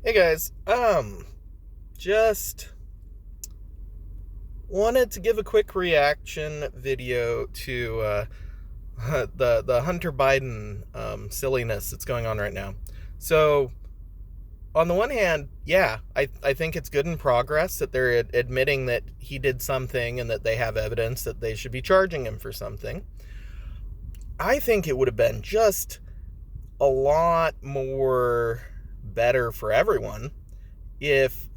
Hey guys, just wanted to give a quick reaction video to the Hunter Biden silliness that's going on right now. So on the one hand, yeah, I think it's good in progress that they're admitting that he did something and that they have evidence that they should be charging him for something. I think it would have been just a lot more better for everyone if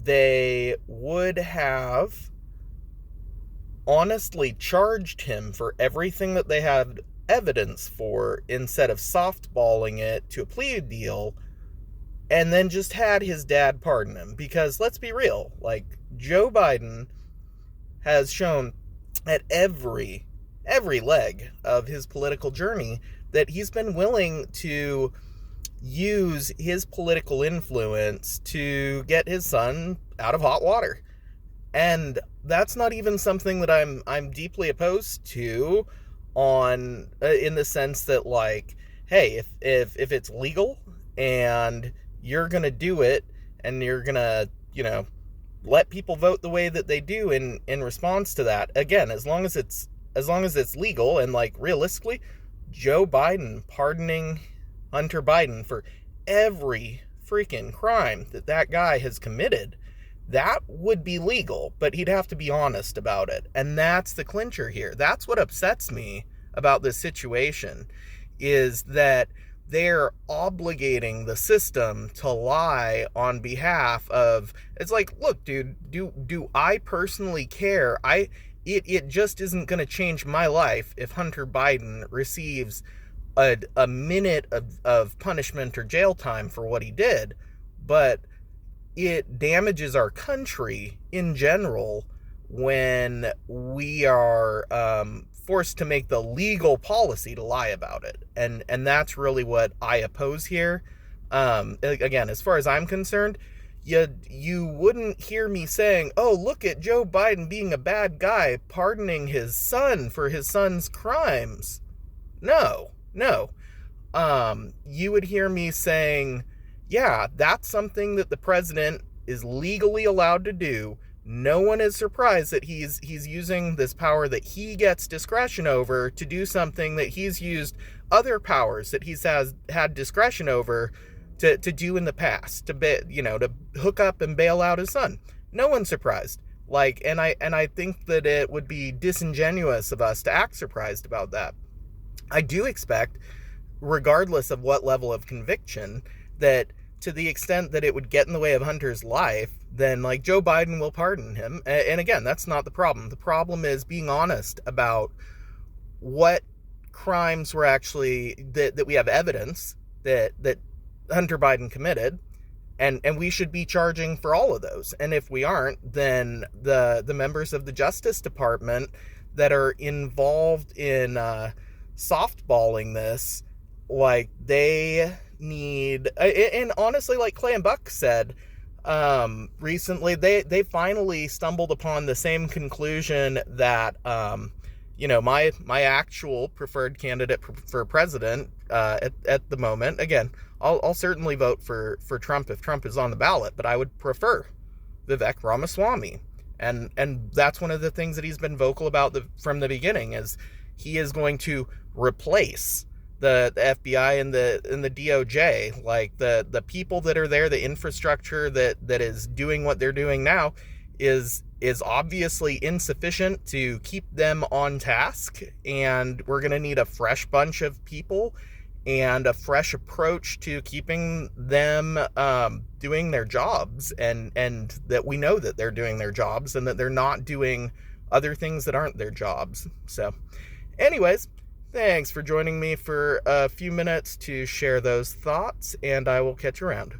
they would have honestly charged him for everything that they had evidence for instead of softballing it to a plea deal and then just had his dad pardon him. Because let's be real, like, Joe Biden has shown at every leg of his political journey that he's been willing to use his political influence to get his son out of hot water. And that's not even something that I'm deeply opposed to, on in the sense that, like, hey, if it's legal and you're going to do it and you're going to, let people vote the way that they do in response to that. Again, as long as it's legal, and, like, realistically, Joe Biden pardoning Hunter Biden for every freaking crime that guy has committed, that would be legal, but he'd have to be honest about it. And that's the clincher here. That's what upsets me about this situation, is that they're obligating the system to lie on behalf of, it's like, look, dude, do I personally care? It just isn't going to change my life if Hunter Biden receives a minute of punishment or jail time for what he did, but it damages our country in general when we are forced to make the legal policy to lie about it. And that's really what I oppose here. Again, as far as I'm concerned, you wouldn't hear me saying, oh, look at Joe Biden being a bad guy, pardoning his son for his son's crimes. No. You would hear me saying, yeah, that's something that the president is legally allowed to do. No one is surprised that he's using this power that he gets discretion over to do something that he's used other powers that he's had discretion over to do in the past, to hook up and bail out his son. No one's surprised. Like, and I think that it would be disingenuous of us to act surprised about that. I do expect, regardless of what level of conviction, that to the extent that it would get in the way of Hunter's life, then, like, Joe Biden will pardon him. And again, that's not the problem. The problem is being honest about what crimes were actually, that we have evidence that Hunter Biden committed, and we should be charging for all of those. And if we aren't, then the members of the Justice Department that are involved in softballing this, like, they need, and honestly, like Clay and Buck said recently, they finally stumbled upon the same conclusion that my actual preferred candidate for president at the moment, again, I'll certainly vote for Trump if Trump is on the ballot, but I would prefer Vivek Ramaswamy. And that's one of the things that he's been vocal about from the beginning, is he is going to replace the FBI and the DOJ. Like, the people that are there, the infrastructure that is doing what they're doing now is obviously insufficient to keep them on task, and we're going to need a fresh bunch of people and a fresh approach to keeping them doing their jobs, and that we know that they're doing their jobs and that they're not doing other things that aren't their jobs. So anyways, thanks for joining me for a few minutes to share those thoughts, and I will catch you around.